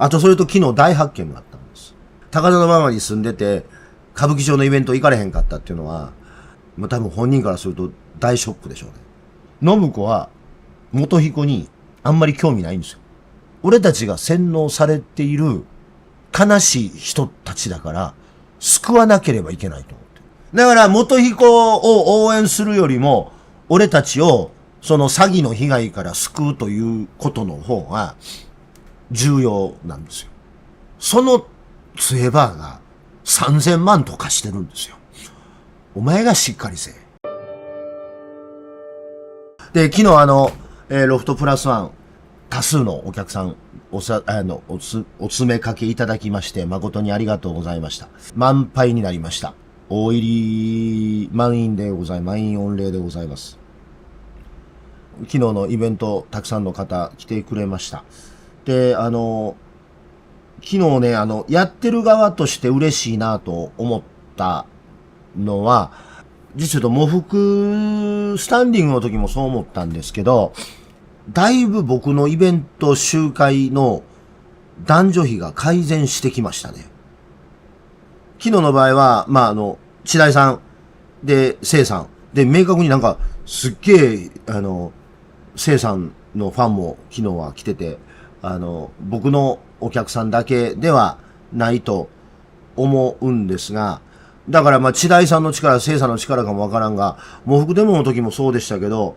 あとそれと昨日大発見があったんです。高田馬場に住んでて、歌舞伎町のイベント行かれへんかったっていうのは、もう多分本人からすると大ショックでしょうね。信子は、元彦にあんまり興味ないんですよ。俺たちが洗脳されている悲しい人たちだから、救わなければいけないと思って。だから元彦を応援するよりも、俺たちをその詐欺の被害から救うということの方が重要なんですよ。そのツエバーが3000万とかしてるんですよ。お前がしっかりせえ。で、昨日ロフトプラスワン、多数のお客さん、お詰めかけいただきまして、誠にありがとうございました。満杯になりました。大入り満員でございます。満員御礼でございます。昨日のイベント、たくさんの方来てくれました。で、昨日ね、やってる側として嬉しいなと思ったのは、実は喪服スタンディングの時もそう思ったんですけど、だいぶ僕のイベント集会の男女比が改善してきましたね。昨日の場合は、千代さんで、聖さんで、明確になんか、すっげえ、聖さんのファンも昨日は来てて、僕のお客さんだけではないと思うんですが、だから千代さんの力、聖さんの力かもわからんが、喪服デモの時もそうでしたけど、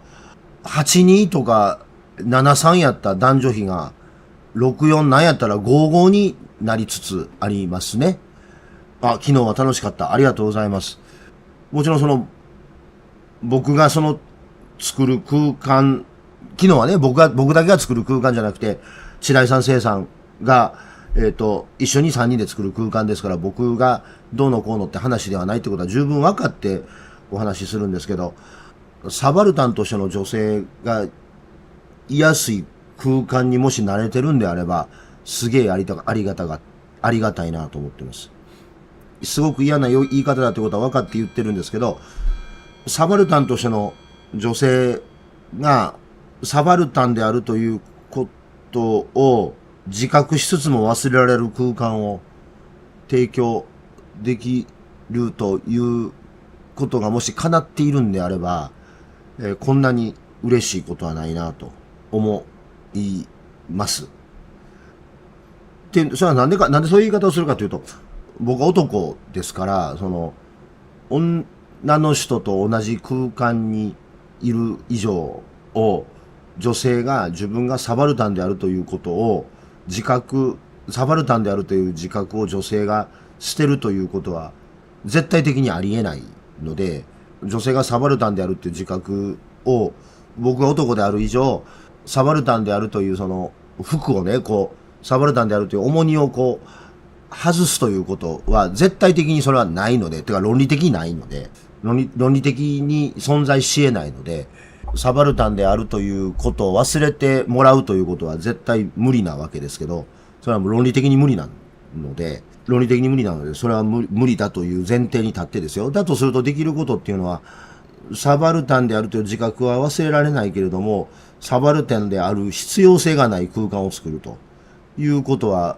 82とか73やった男女比が、64なんやったら55になりつつありますね。昨日は楽しかった。ありがとうございます。もちろん僕が作る空間、昨日はね、僕だけが作る空間じゃなくて、白井さん、聖さんが、一緒に3人で作る空間ですから、僕がどうのこうのって話ではないってことは十分分かってお話しするんですけど、サバルタンとしての女性が居やすい空間にもし慣れてるんであれば、すげえありがたいなと思ってます。すごく嫌な言い方だってことは分かって言ってるんですけど、サバルタンとしての女性がサバルタンであるということを自覚しつつも忘れられる空間を提供できるということがもし叶っているんであれば、こんなに嬉しいことはないなと思います。で、それはなんでそういう言い方をするかというと、僕は男ですから、女の人と同じ空間にいる以上を、女性が自分がサバルタンであるということをサバルタンであるという自覚を女性が捨てるということは絶対的にありえないので、女性がサバルタンであるという自覚を僕が男である以上、サバルタンであるという服をね、サバルタンであるという重荷を外すということは絶対的にそれはないので、てか論理的にないので、論理的に存在し得ないので、サバルタンであるということを忘れてもらうということは絶対無理なわけですけど、それはもう論理的に無理なので、それは無理だという前提に立ってですよ。だとするとできることっていうのは、サバルタンであるという自覚は忘れられないけれども、サバルタンである必要性がない空間を作るということは、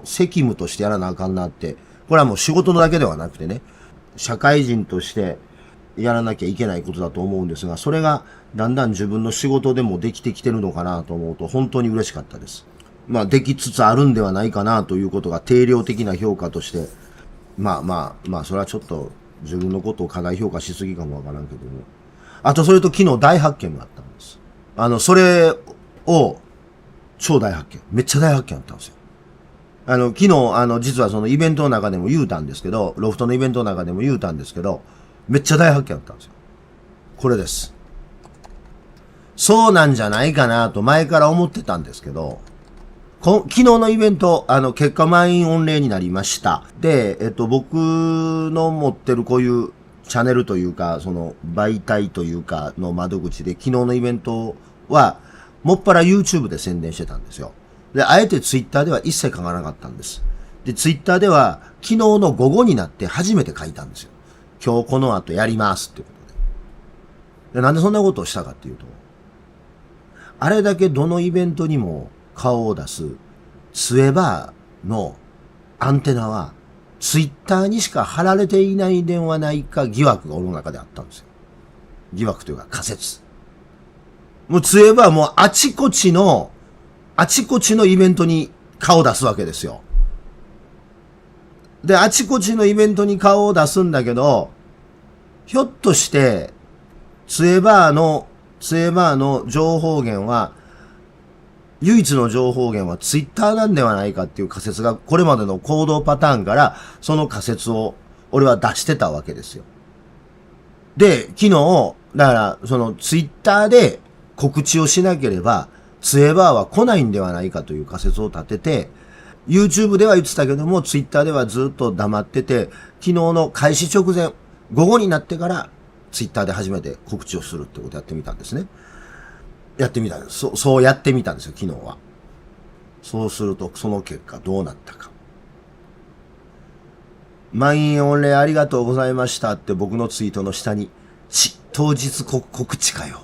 責務としてやらなあかんなって、これはもう仕事のだけではなくてね、社会人としてやらなきゃいけないことだと思うんですが、それがだんだん自分の仕事でもできてきてるのかなと思うと本当に嬉しかったです。できつつあるんではないかなということが定量的な評価として、それはちょっと自分のことを過大評価しすぎかもわからんけども。あとそれと昨日大発見があったんです。それを、超大発見。めっちゃ大発見あったんですよ。昨日、実はそのイベントの中でも言うたんですけど、ロフトのイベントの中でも言うたんですけど、めっちゃ大発見あったんですよ。これです。そうなんじゃないかなと前から思ってたんですけど、昨日のイベント、結果満員御礼になりました。で、僕の持ってるこういうチャンネルというか、媒体というかの窓口で昨日のイベントは、もっぱら YouTube で宣伝してたんですよ。で、あえて Twitter では一切書かなかったんです。で、Twitter では昨日の午後になって初めて書いたんですよ。今日この後やりますっていうことで。なんでそんなことをしたかっていうと、あれだけどのイベントにも顔を出すツエバーのアンテナは、ツイッターにしか貼られていないではないか疑惑が俺の中であったんですよ。疑惑というか仮説。もうツエバーはもうあちこちのイベントに顔を出すわけですよ。で、あちこちのイベントに顔を出すんだけど、ひょっとして、ツエバーの情報源は、唯一の情報源はツイッターなんではないかっていう仮説が、これまでの行動パターンから、その仮説を俺は出してたわけですよ。で、昨日、だから、そのツイッターで告知をしなければ、ツエバーは来ないんではないかという仮説を立てて、YouTube では言ってたけども、Twitter ではずっと黙ってて、昨日の開始直前、午後になってから、Twitter で初めて告知をするってことをやってみたんですね。やってみたんです。そうやってみたんですよ、昨日は。そうすると、その結果どうなったか。満員御礼ありがとうございましたって僕のツイートの下に、当日告知かよ。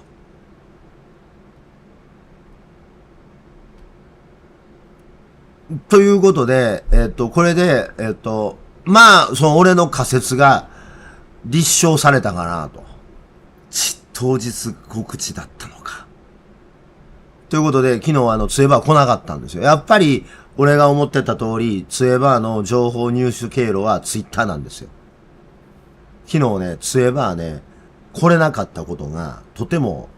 ということで、これで、まあ、その俺の仮説が立証されたかなと。当日告知だったのか。ということで、昨日ツエバー来なかったんですよ。やっぱり、俺が思ってた通り、ツエバーの情報入手経路はツイッターなんですよ。昨日ね、ツエバーね、来れなかったことが、とても、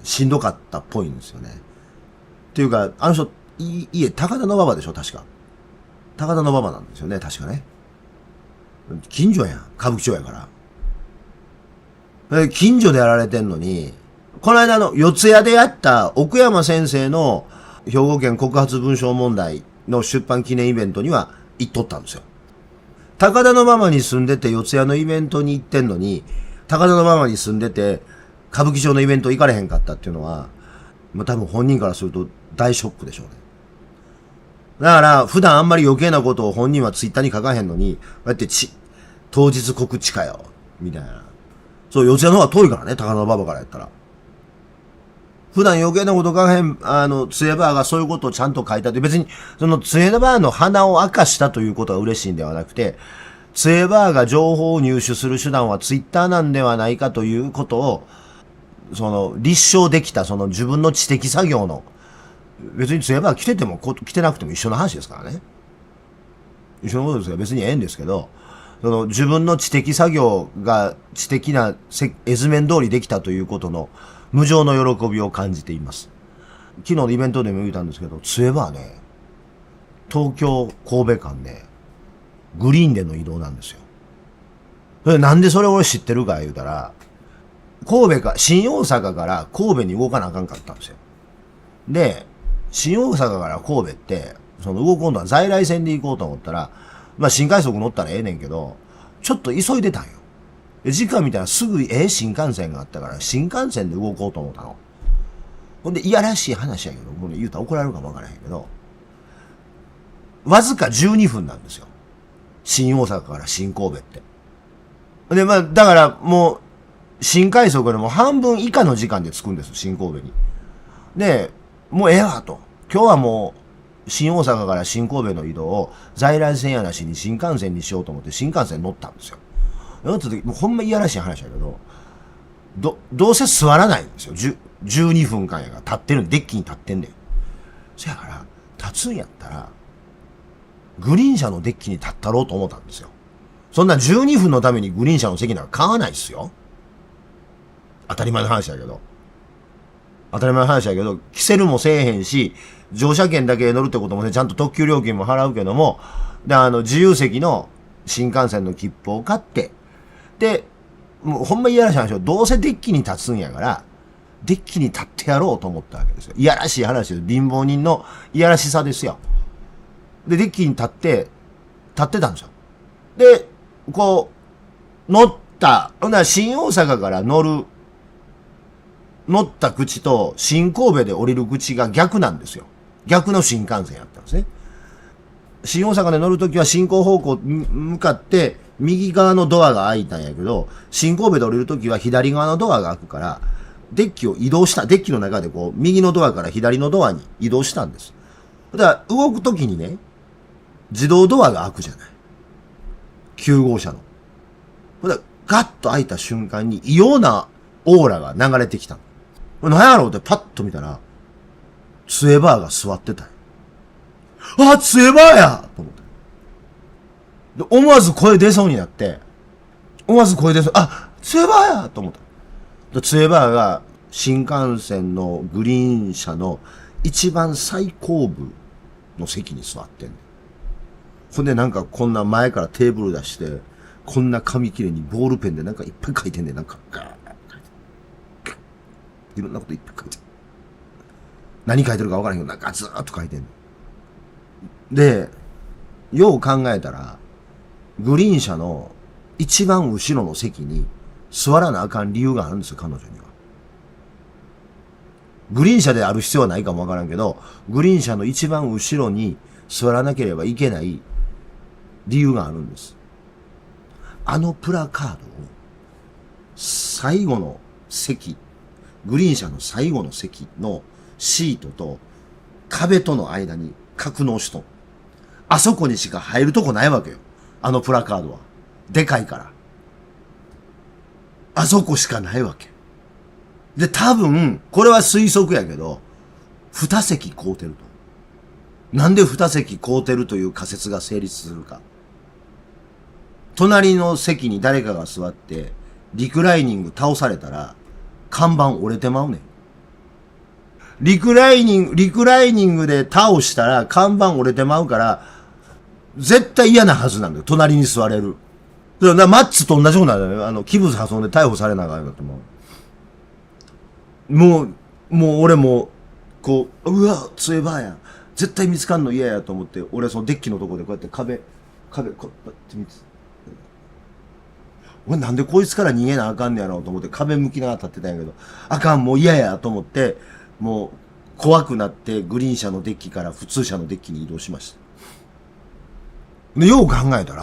しんどかったっぽいんですよね。っていうか、あの人、家、高田の馬場でしょ確か。高田の馬場なんですよね、確かね。近所やん。歌舞伎町やから。近所でやられてんのに、この間四谷でやった奥山先生の兵庫県告発文章問題の出版記念イベントには行っとったんですよ。高田の馬場に住んでて四谷のイベントに行ってんのに、高田の馬場に住んでて歌舞伎町のイベント行かれへんかったっていうのは、まあ、多分本人からすると大ショックでしょうね。だから、普段あんまり余計なことを本人はツイッターに書かへんのに、こうやって当日告知かよ、みたいな。そう、四谷の方が遠いからね、高田馬場からやったら。普段余計なこと書かへん、ツエバーがそういうことをちゃんと書いたって、別に、そのツエバーの鼻を明かしたということが嬉しいんではなくて、ツエバーが情報を入手する手段はツイッターなんではないかということを、立証できた、自分の知的作業の、別にツエバー来てても来てなくても一緒の話ですからね。一緒のことですから別にええんですけど、自分の知的作業が知的な絵図面通りできたということの無常の喜びを感じています。昨日のイベントでも言ったんですけど、ツエバーね、東京神戸間ね、グリーンでの移動なんですよ。なんでそれ俺知ってるか言うたら、新大阪から神戸に動かなあかんかったんですよ。で、新大阪から神戸って、動こうのは在来線で行こうと思ったら、まあ新快速乗ったらええねんけど、ちょっと急いでたんよ。時間見たらすぐ新幹線があったから、新幹線で動こうと思ったの。ほんで、いやらしい話やけど、もうね、言うたら怒られるかもわからへんけど、わずか12分なんですよ。新大阪から新神戸って。で、まあ、だからもう、新快速でも半分以下の時間で着くんです、新神戸に。で、もうええわと。今日はもう、新大阪から新神戸の移動を在来線やなしに新幹線にしようと思って新幹線乗ったんですよ。乗った時、もうほんまいやらしい話やけど、どうせ座らないんですよ。12分間やから立ってるんデッキに立ってんねん。そやから、立つんやったら、グリーン車のデッキに立ったろうと思ったんですよ。そんな12分のためにグリーン車の席なんか買わないっすよ。当たり前の話やけど。キセルもせえへんし、乗車券だけ乗るってこともね、ちゃんと特急料金も払うけども、で、自由席の新幹線の切符を買って、で、もうほんまいやらしい話よ。どうせデッキに立つんやから、デッキに立ってやろうと思ったわけですよ。いやらしい話です。貧乏人のいやらしさですよ。で、デッキに立ってたんですよ。で、こう、乗った、ほんなら新大阪から乗った口と新神戸で降りる口が逆なんですよ。逆の新幹線やったんですね。新大阪で乗るときは進行方向に向かって右側のドアが開いたんやけど、新神戸で降りるときは左側のドアが開くから、デッキの中でこう、右のドアから左のドアに移動したんです。だから動くときにね、自動ドアが開くじゃない。9号車の。だからガッと開いた瞬間に異様なオーラが流れてきたの。何やろうってパッと見たら、ツエバーが座ってたよ。あ、ツエバーやと思って。で、思わず声出そうになって、あ、ツエバーやと思った。で、ツエバーが新幹線のグリーン車の一番最後部の席に座ってんねん。ほんでなんかこんな前からテーブル出して、こんな紙切れにボールペンでなんかいっぱい書いてんねん。なんか、ガーッ書いて。いろんなこといっぱい書いて。何書いてるか分からへんけど、なんかずーっと書いてんの。で、よう考えたら、グリーン車の一番後ろの席に座らなあかん理由があるんですよ、彼女には。グリーン車である必要はないかもわからんけど、グリーン車の一番後ろに座らなければいけない理由があるんです。あのプラカードを最後の席、グリーン車の最後の席のシートと壁との間に格納しとん。あそこにしか入るとこないわけよ。あのプラカードは。でかいから。あそこしかないわけ。で、多分、これは推測やけど、二席買うてると。なんで二席買うてるという仮説が成立するか。隣の席に誰かが座って、リクライニング倒されたら、看板折れてまうねん。リクライニングで倒したら看板折れてまうから、絶対嫌なはずなんだよ。隣に座れる。マッツと同じようなね、器物破損で逮捕されながらだと思う。もう俺も、こう、うわ、ツエバーや。絶対見つかんの嫌やと思って、俺そのデッキのとこでこうやって壁、こうやって見て。俺なんでこいつから逃げなあかんねやろうと思って壁向きながら立ってたんやけど、あかん、もう嫌やと思って、もう怖くなってグリーン車のデッキから普通車のデッキに移動しました。で、よう考えた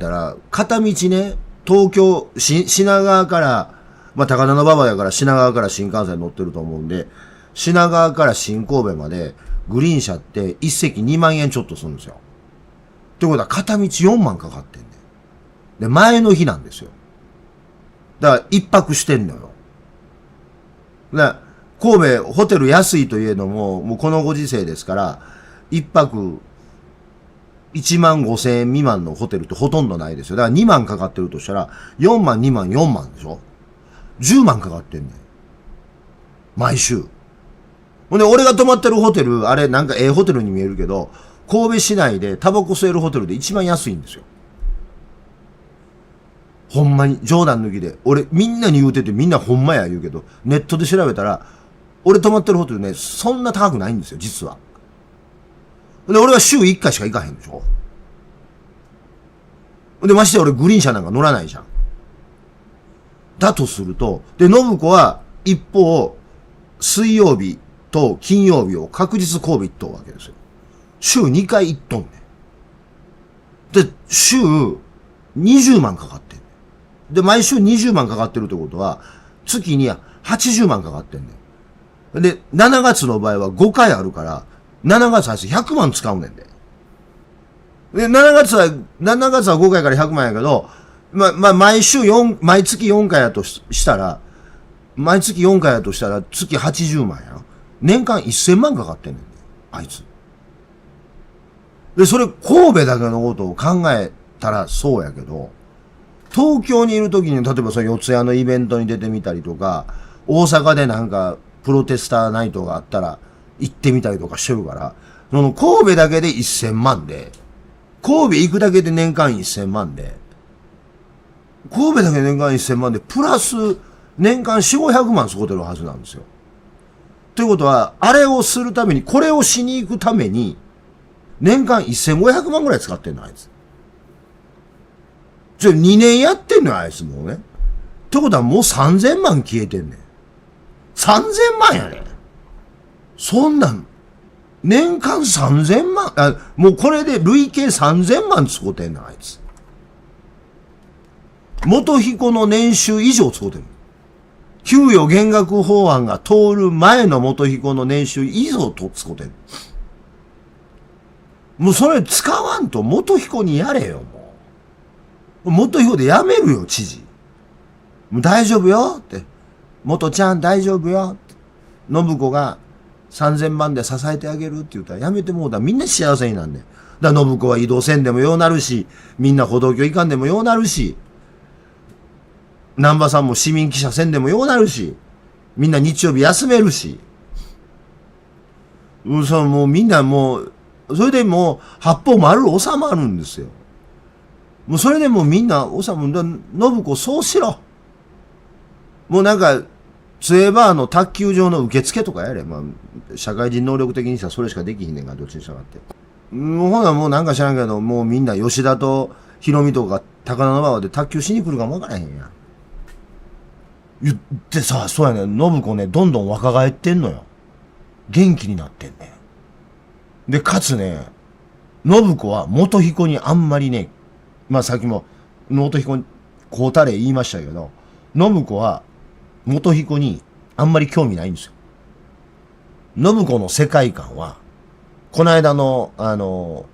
ら、片道ね、東京、品川から、高田馬場やから品川から新幹線乗ってると思うんで、品川から新神戸までグリーン車って一席2万円ちょっとするんですよ。ってことは片道4万かかってんね。で、前の日なんですよ。だから一泊してんのよ。神戸、ホテル安いといえども、もうこのご時世ですから、一泊1万5千円未満のホテルってほとんどないですよ。だから2万かかってるとしたら、4万、2万、4万でしょ ?10 万かかってんねん。毎週。ほんで、俺が泊まってるホテル、あれなんかホテルに見えるけど、神戸市内でタバコ吸えるホテルで一番安いんですよ。ほんまに、冗談抜きで。俺、みんなに言うててみんなほんまや言うけど、ネットで調べたら、俺泊まってるホテルね、そんな高くないんですよ、実は。で、俺は週1回しか行かへんでしょ。で、まして俺グリーン車なんか乗らないじゃん。だとすると、で、信子は一方、水曜日と金曜日を確実神戸行っとうわけですよ。週2回行っとんねん。で、週20万かかってんねん。で、毎週20万かかってるってことは、月に80万かかってんねん。で、7月の場合は5回あるから、7月は100万使うねんで。で、7月は5回から100万やけど、毎月4回やとしたら、月80万や。年間1000万かかってんねんで、あいつ。で、それ神戸だけのことを考えたらそうやけど、東京にいる時に、例えばその四谷のイベントに出てみたりとか、大阪でなんか、プロテスターナイトがあったら、行ってみたりとかしてるから、その神戸だけで1000万で、神戸行くだけで年間1000万で、神戸だけで年間1000万で、プラス年間4、500万使ってるはずなんですよ。ということは、あれをするために、これをしに行くために、年間1500万ぐらい使ってんの、あいつ。2年やってんのよ、あいつもうね。ってことはもう3000万消えてんねん。3000万やねん。そんなん、年間3000万、もうこれで累計3000万使うてんの、あいつ。元彦の年収以上使うてんの。給与減額法案が通る前の元彦の年収以上と使ってる。もうそれ使わんと元彦にやれよ、もう。元彦でやめるよ、知事。もう大丈夫よって。元ちゃん大丈夫よって。信子が3000万で支えてあげるって言ったらやめてもうたらみんな幸せになんねん。だから信子は移動せんでもようなるし、みんな歩道橋行かんでもようなるし、南波さんも市民記者せんでもようなるし、みんな日曜日休めるし。もうみんなもう、それでもう八方丸収まるんですよ。もうそれでもうみんな収まる。信子そうしろ。もうなんか、ツエバーの卓球場の受付とかやれ。まあ、社会人能力的にしたらそれしかできひんねんから、どっちにしたかって。もうほなもうなんか知らんけど、もうみんな吉田とヒロミとか高田馬場で卓球しに来るかもわからへんやん。言ってさ、そうやねん。信子ね、どんどん若返ってんのよ。元気になってんねん。で、かつね、信子は元彦にあんまりね、まあさっきも元彦にこうたれ言いましたけど、信子は元彦にあんまり興味ないんですよ。信子の世界観は、この間信子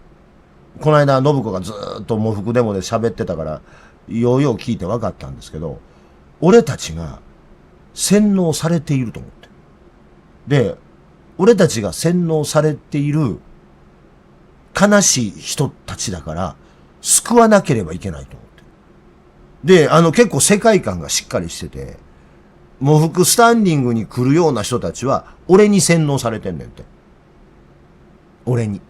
がずーっと喪服デモで喋ってたから、ようよう聞いて分かったんですけど、俺たちが洗脳されていると思って。で、俺たちが洗脳されている悲しい人たちだから、救わなければいけないと思って。で、結構世界観がしっかりしてて、喪服スタンディングに来るような人たちは、俺に洗脳されてんねんって。俺に。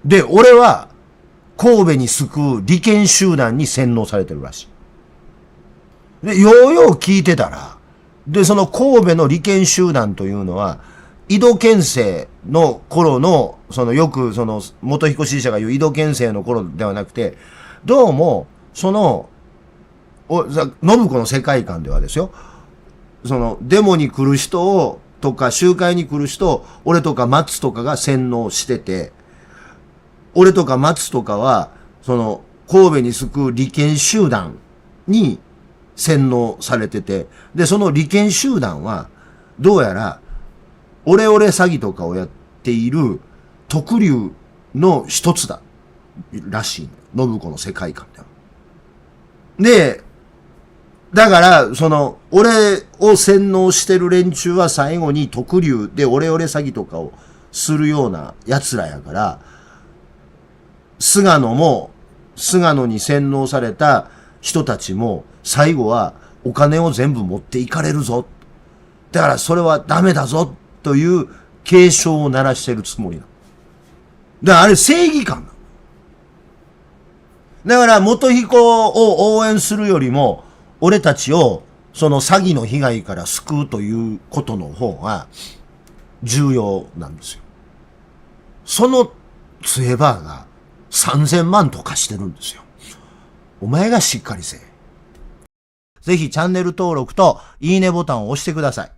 で、俺は、神戸に救う利権集団に洗脳されてるらしい。で、ようよう聞いてたら、で、その神戸の利権集団というのは、井戸県政の頃の、よく元彦支持者が言う井戸県政の頃ではなくて、どうも、信子の世界観ではですよ、デモに来る人を、とか、集会に来る人、俺とか松とかが洗脳してて、俺とか松とかは、神戸に救う利権集団に洗脳されてて、で、その利権集団は、どうやら、オレオレ詐欺とかをやっている特流の一つだ、らしいの。信子の世界観では。で、だから、俺を洗脳してる連中は最後に特流でオレオレ詐欺とかをするような奴らやから、菅野に洗脳された人たちも、最後はお金を全部持っていかれるぞ。だからそれはダメだぞ、という警鐘を鳴らしてるつもりなの。だからあれ正義感なの。だから元彦を応援するよりも、俺たちをその詐欺の被害から救うということの方が重要なんですよ。そのツエバーが3000万とかしてるんですよ。お前がしっかりせえ。ぜひチャンネル登録といいねボタンを押してください。